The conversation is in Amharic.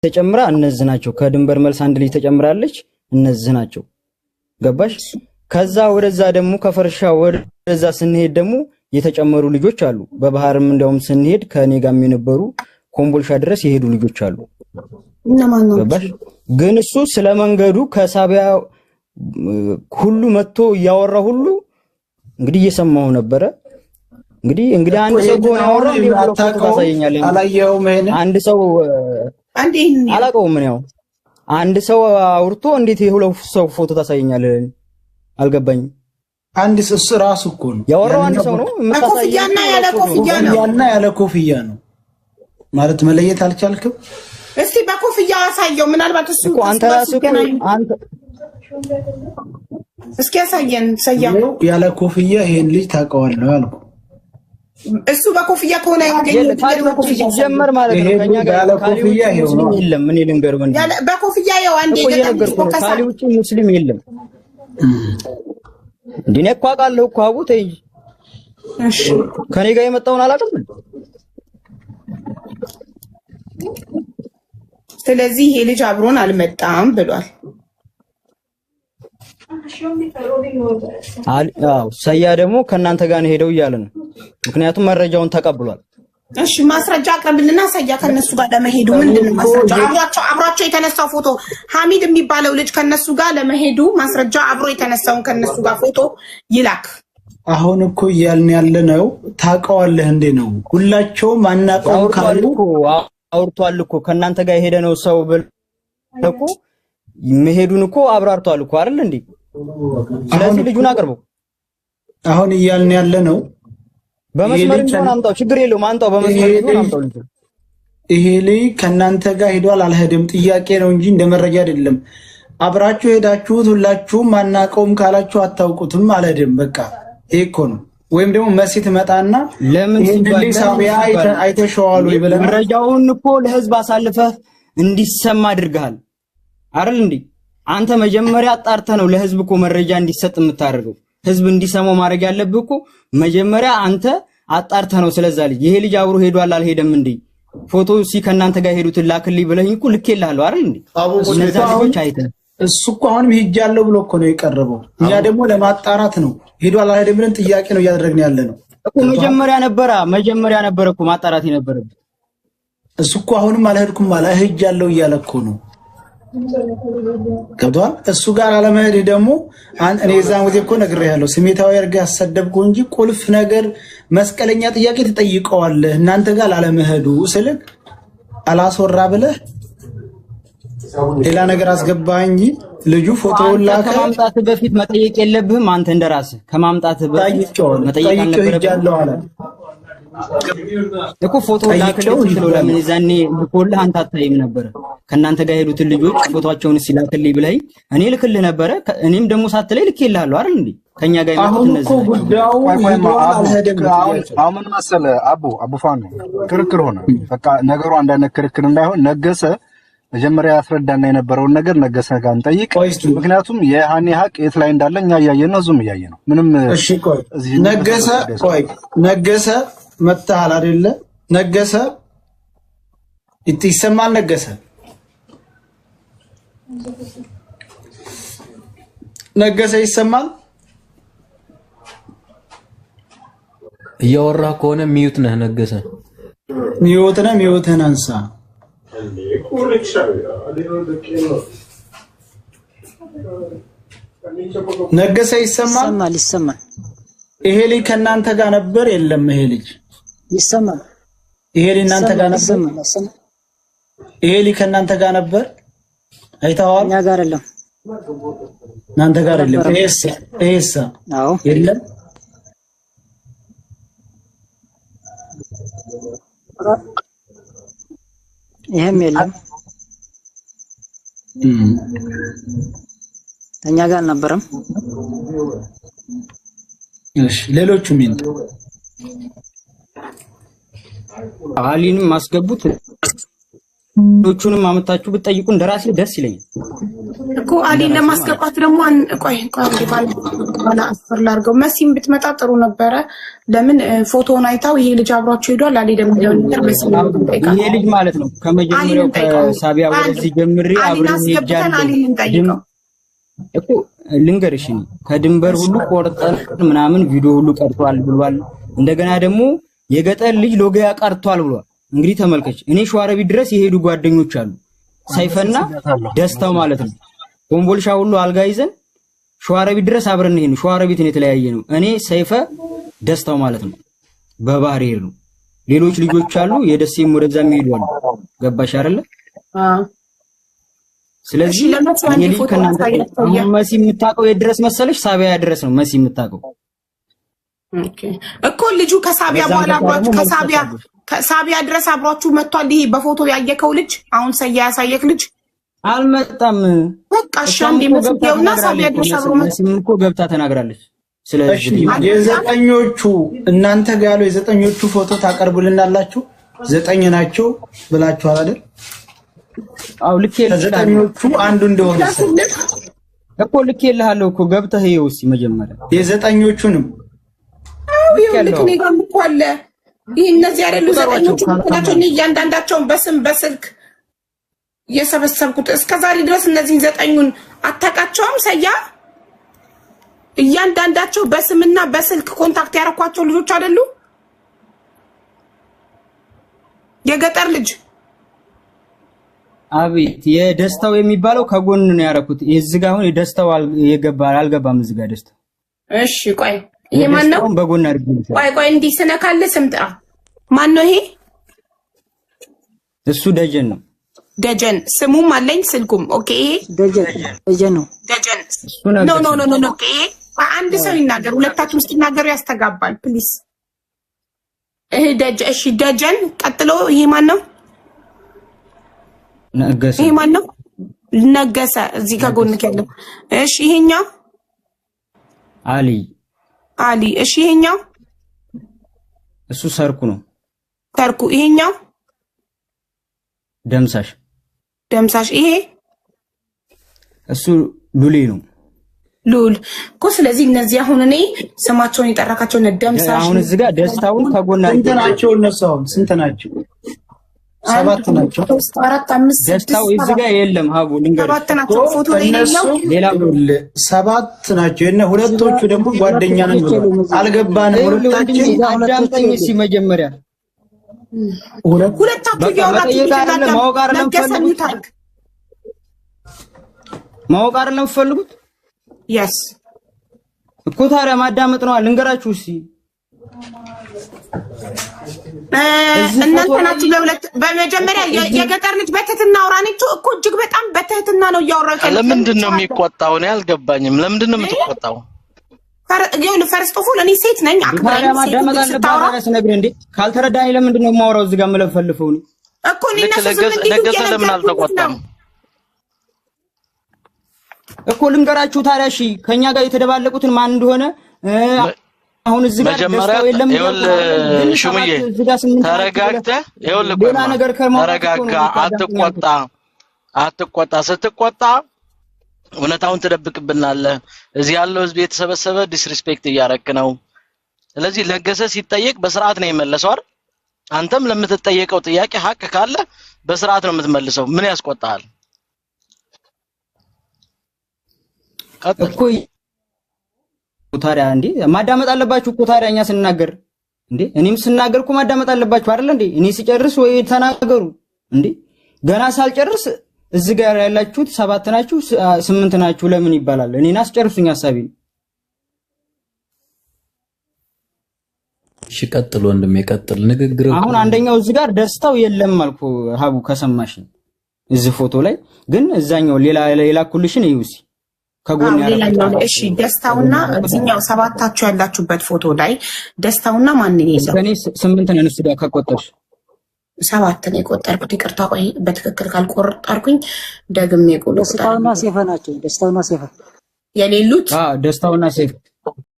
ተጨምራ እነዚህ ናቸው። ከድንበር መልስ አንድ ልጅ ተጨምራለች። እነዚህ ናቸው። ገባሽ? ከዛ ወደዛ ደግሞ ከፈርሻ ወደዛ ስንሄድ ደግሞ የተጨመሩ ልጆች አሉ። በባህርም እንደውም ስንሄድ ከኔ ጋር የነበሩ ኮምቦልሻ ድረስ የሄዱ ልጆች አሉ። ገባሽ? ግን እሱ ስለመንገዱ ከሳቢያ ሁሉ መጥቶ እያወራ ሁሉ እንግዲህ እየሰማው ነበረ። እንግዲህ አንድ ሰው ሆነ ያወራው ሊብሎ ታሳየኛለህ። አላየውም። አንድ ሰው አላቀውም። ምን ያው አንድ ሰው አውርቶ እንዴት የሁለት ሰው ፎቶ ታሳየኛለህ? አልገባኝም። አንድ እሱ ራሱ እኮ ነው ያወራው። አንድ ሰው ነው ኮፍያና ያለ ኮፍያ ነው ማለት መለየት አልቻልክም። እስቲ በኮፍያ አሳየው። ምናልባት እሱ እኮ አንተ ራስህ አንተ እስኪ ያሳየን። ሰያው ያለ ኮፍያ ይሄን ልጅ ታውቀዋለህ አልኩ። እሱ በኮፍያ ከሆነ ጀመር ማለት ነው። ከኛ ጋር ያለ ኮፍያ ይሄው የለም። ምን ልንገርህ ወንድ ያለ በኮፍያ ያው አንዴ ካሊ ውጪ ሙስሊም የለም። እንዴ እኮ አውቃለሁ እኮ አቡ ተይ። እሺ ከኔ ጋር የመጣውን አላውቅም። ስለዚህ ይሄ ልጅ አብሮን አልመጣም ብሏል። አዎ ሰያ ደግሞ ከናንተ ጋር ነው ሄደው እያለ ነው። ምክንያቱም መረጃውን ተቀብሏል። እሺ ማስረጃ አቅርብልና ሰያ ከነሱ ጋር ለመሄዱ ምንድነው ማስረጃ? አብሯቸው የተነሳው ፎቶ ሐሚድ የሚባለው ልጅ ከነሱ ጋር ለመሄዱ ማስረጃ አብሮ የተነሳውን ከነሱ ጋር ፎቶ ይላክ። አሁን እኮ እያልን ያለነው ታውቀዋለህ እንዴ ነው። ሁላቸውም አናውቀው ካሉ አውርቷል እኮ ከናንተ ጋር የሄደ ነው ሰው ብለቁ መሄዱን እኮ አብራርቷል እኮ አይደል እንዴ? ስለዚህ ልጁን አቅርበው። አሁን እያልን ያለነው በመስመር እንኳን አምጣው፣ ችግር የለውም አንጣው። በመስመር እንኳን አምጣው። ልጁ ይሄ ልጅ ከናንተ ጋር ሄዷል አልሄደም ጥያቄ ነው እንጂ እንደ መረጃ አይደለም። አብራችሁ ሄዳችሁት ሁላችሁም አናውቀውም ካላችሁ አታውቁትም አልሄደም። በቃ ይሄ እኮ ነው። ወይም ደግሞ መሲት መጣና ለምን ሲባል ሳቢያ አይተሽዋል ወይ ብለህ መረጃውን እኮ ለህዝብ አሳልፈህ እንዲሰማ አድርገሃል አይደል እንዴ? አንተ መጀመሪያ አጣርተህ ነው ለህዝብ እኮ መረጃ እንዲሰጥ የምታደርገው። ህዝብ እንዲሰማው ማድረግ ያለብህ እኮ መጀመሪያ አንተ አጣርተህ ነው። ስለዛ ልጅ ይሄ ልጅ አብሮ ሄዷል አልሄደም እንዴ? ፎቶ ከናንተ ጋር ሄዱትን ላክልኝ ብለኝ እኮ ልኬልሃለሁ አይደል እንዴ? እነዛ ልጆች አይተህ እሱ እኮ አሁንም ሄጃለሁ ብሎ እኮ ነው የቀረበው። እኛ ደግሞ ለማጣራት ነው ሄዷል አልሄደም ብለን ጥያቄ ነው እያደረግን ያለ ነው እኮ። መጀመሪያ ነበረ እኮ ማጣራት የነበረብህ። እሱ እኮ አሁንም አልሄድኩም አለ ሄጃለሁ እያለ እኮ ነው። ገብቶሃል? እሱ ጋር አለመሄድ ደግሞ እኔ እዛን ጊዜ እኮ ነግሬሃለሁ። ስሜታዊ አድርገህ አሰደብኩህ እንጂ ቁልፍ ነገር መስቀለኛ ጥያቄ ትጠይቀዋለህ። እናንተ ጋር ላለመሄዱ ስልክ አላስወራ ብለህ ሌላ ነገር አስገባህ እንጂ ልጁ ፎቶውን ላከ። ከማምጣትህ በፊት መጠየቅ የለብህም አንተ እንደራስህ። ከማምጣትህ በፊት መጠየቅ አልነበረብህም እኮ። ፎቶ ላክልኝ ለምን ዛኔ ልኮልህ አንተ አታይም ነበር? ከናንተ ጋር ሄዱትን ልጆች ፎቶአቸውን ሲላክልኝ ብለህ እኔ ልክልህ ነበረ። እኔም ደግሞ ሳትለይ ልኬልሃለሁ አይደል እንዴ? ከኛ ጋር የመጡት እነዚህ አሁን መሰለህ አቡ ፋኑ ክርክር ሆነ። በቃ ነገሩ አንዳንድ ክርክር እንዳይሆን ነገሰ መጀመሪያ ያስረዳና የነበረውን ነገር ነገሰ ጋር እንጠይቅ። ምክንያቱም የሃኒ ሀቅ የት ላይ እንዳለ እኛ እያየን ነው፣ ዙም እያየን ነው። ምንም እሺ ቆይ ነገሰ መጣሃል አይደለ? ነገሰ ይሰማል። ነገሰ ይሰማል። እያወራ ከሆነ ሚዩት ነህ ነገሰ። ሚዩትህን አንሳ። ነገሰ ይሰማል። ይሄ ልጅ ከእናንተ ጋር ነበር የለም? ይሄ ልጅ ይሰማል። ይሄ ልጅ እናንተ ጋር ነበር? ይሄ ልጅ ከእናንተ ጋር ነበር? አይተኸዋል? እኛ ጋር አይደለም። እናንተ ጋር አይደለም። ይሄሳ አዎ የለም። ይሄም የለም። እኛ ጋር አልነበረም። እሺ ሌሎቹ ምን አሊንም ማስገቡት ሌሎቹንም አመጣችሁ ብትጠይቁ እንደራሴ ደስ ይለኛል። እኮ አሊን ለማስገባት ደግሞ ቆይ ባላ አስፈር ላድርገው። መሲም ብትመጣ ጥሩ ነበረ። ለምን ፎቶውን አይታው ይሄ ልጅ አብሯቸው ሄዷል። አሊ ደግሞ ነገር መሲም ይሄ ልጅ ማለት ነው ከመጀመሪያው ከሳቢያ ወደዚህ ጀምሬ አብረን ሄጃለሁ እኮ ልንገርሽ ከድንበር ሁሉ ቆርጠን ምናምን ቪዲዮ ሁሉ ቀርቷል ብሏል። እንደገና ደግሞ የገጠር ልጅ ሎጊያ ቀርቷል ብሏል። እንግዲህ ተመልከች እኔ ሸዋሮቢት ድረስ የሄዱ ጓደኞች አሉ ሰይፈና ደስታው ማለት ነው። ኮምቦልሻ ሁሉ አልጋ ይዘን ሸዋሮቢት ድረስ አብረን ነው ሸዋሮቢትን የተለያየ ነው። እኔ ሰይፈ ደስታው ማለት ነው በባህር ሄድ ነው። ሌሎች ልጆች አሉ የደሴም ወደዛ የሚሄዱ አሉ። ገባሽ አይደለ? ስለዚህ እኔ ልጅ ከናንተ መሲ የምታውቀው የድረስ መሰለሽ ሳቢያ ድረስ ነው መሲ የምታውቀው። ኦኬ እኮ ልጁ ከሳቢያ በኋላ አብሯችሁ ከሳቢያ ድረስ አብሯችሁ መጥቷል። ይሄ በፎቶ ያየከው ልጅ አሁን ሰያ ያሳየክ ልጅ አልመጣም። በቃ ሻንዲ መስየውና ሳቢያ ድረስ አብሮ መሲም እኮ ገብታ ተናግራለች። ስለዚህ የዘጠኞቹ እናንተ ጋር ያለው የዘጠኞቹ ፎቶ ታቀርቡልናላችሁ? 9 ናቸው ብላችኋል አይደል? አው ልክ የዘጠኞቹ አንዱ እንደሆነ እኮ ልክ ይልሃለሁ እኮ ገብተህ ይኸው እስኪ መጀመሪያ የዘጠኞቹንም ልክ ነው ጋር እኮ አለ። ይሄ እነዚህ አይደሉ ዘጠኞቹ ናቸው። እያንዳንዳቸውን በስም በስልክ የሰበሰብኩት እስከዛሬ ድረስ እነዚህን 9ኙን አታውቃቸውም? ሰያ እያንዳንዳቸው በስምና በስልክ ኮንታክት ያረኳቸው ልጆች አይደሉ? የገጠር ልጅ አቤት የደስታው የሚባለው ከጎን ነው ያረኩት። እዚህ ጋር አሁን የደስታው አልገባም እዚህ ጋር ደስታው። እሺ ቆይ ይሄ ማን ነው? በጎን አድርጉ። ቆይ እንዲህ ስነካለ ስም ጥራ። ማን ነው ይሄ? እሱ ደጀን ነው። ደጀን ስሙም አለኝ ስልኩም። ኦኬ ይሄ ደጀን ነው። ደጀን ኖ ኦኬ አንድ ሰው ይናገር፣ ሁለታችሁም ሲናገሩ ያስተጋባል ፕሊዝ። እሺ ደጀን ቀጥሎ ይሄ ማን ነው? ነገሰ። ይሄ ማን ነው? ነገሰ እዚህ ከጎንክ ያለው። እሺ ይሄኛው አሊ። እሺ ይሄኛው እሱ ሰርኩ ነው። ሰርኩ። ይሄኛው ደምሳሽ። ይሄ እሱ ሉሌ ነው። ሉል እኮ። ስለዚህ እነዚህ አሁን እኔ ስማቸውን የጠራካቸው ደምሳሽ። አሁን እዚህ ጋር ደስታውን ከጎና ስንት ናቸው እነሱ? አሁን ስንት ናቸው? 7 ናቸው። 4 5 ደስታው እዚህ ጋር የለም። ሀቡ ልንገርሽ 7 ናቸው። ፎቶ ላይ ነው ሌላ 7 ናቸው። እና ሁለቶቹ ደግሞ ጓደኛ ነን ብለው አልገባንም። ሁለታችን አዳምጠኝ እስኪ መጀመሪያ ሁለታችሁ ያወራችሁ ማወቅ አይደለም ፈልጉት yes እኮ ታዲያ ማዳመጥ ነው። ልንገራችሁ እስኪ እናንተ ናችሁ ለሁለት። በመጀመሪያ የገጠር ልጅ በትህትና አውራኔቱ እኮ እጅግ በጣም በትህትና ነው እያወራከ። ለምንድን ነው የሚቆጣው? እኔ አልገባኝም። ለምንድን ነው የምትቆጣው? ፈርስት ኦፍ ኦል እኔ ሴት ነኝ። አክብረኝ። ማዳመጥ አለባት ነግሬ እንዴ ካልተረዳኝ ለምንድን ነው የማወራው? እዚህ ጋር የምለፈልፈው ነው እኮ እኔ ነገሰ ለምን አልተቆጣም እኮ ልንገራችሁ ታዲያ። እሺ ከኛ ጋር የተደባለቁትን ማን እንደሆነ አሁን እዚህ ጋር ደስታው የለም። ሹምዬ ተረጋግተህ ተረጋጋ። አትቆጣ። ስትቆጣ እውነታውን ትደብቅብናለህ። እዚህ ያለው ህዝብ የተሰበሰበ ዲስሪስፔክት እያረክ ነው። ስለዚህ ለገሰ ሲጠየቅ በስርዓት ነው የመለሰው አይደል? አንተም ለምትጠየቀው ጥያቄ ሀቅ ካለ በስርዓት ነው የምትመልሰው። ምን ያስቆጣል? እኮ ታዲያ እንዴ ማዳመጥ አለባችሁ እኮ ታዲያ እኛ ስናገር እንዴ እኔም ስናገር እኮ ማዳመጥ አለባችሁ አይደል እንዴ? እኔ ሲጨርስ ወይ ተናገሩ እንዴ። ገና ሳልጨርስ እዚህ ጋር ያላችሁት 7 ናችሁ 8 ናችሁ ለምን ይባላል? እኔን አስጨርሱኝ ሐሳቤን። እሺ ቀጥል ወንድሜ ቀጥል። ንግግር አሁን አንደኛው እዚህ ጋር ደስታው የለም አልኩ ሀቡ ከሰማሽ። እዚህ ፎቶ ላይ ግን እዛኛው ሌላ ኩልሽን ይውሲ ከጎን ያለው። እሺ ደስታውና እዚህኛው 7ታችሁ ያላችሁበት ፎቶ ላይ ደስታውና ማን ነው ይዘው? እኔ 8 ነን። እሱ ጋር ከቆጠርሽ 7 ነው የቆጠርኩት። ይቅርታ ቆይ በትክክል ካልቆጠርኩኝ ደግሜ ቆሎ። ደስታውና ሴፈ ናቸው። ደስታውና ሴፈ የሌሉት ደስታውና ሴፍ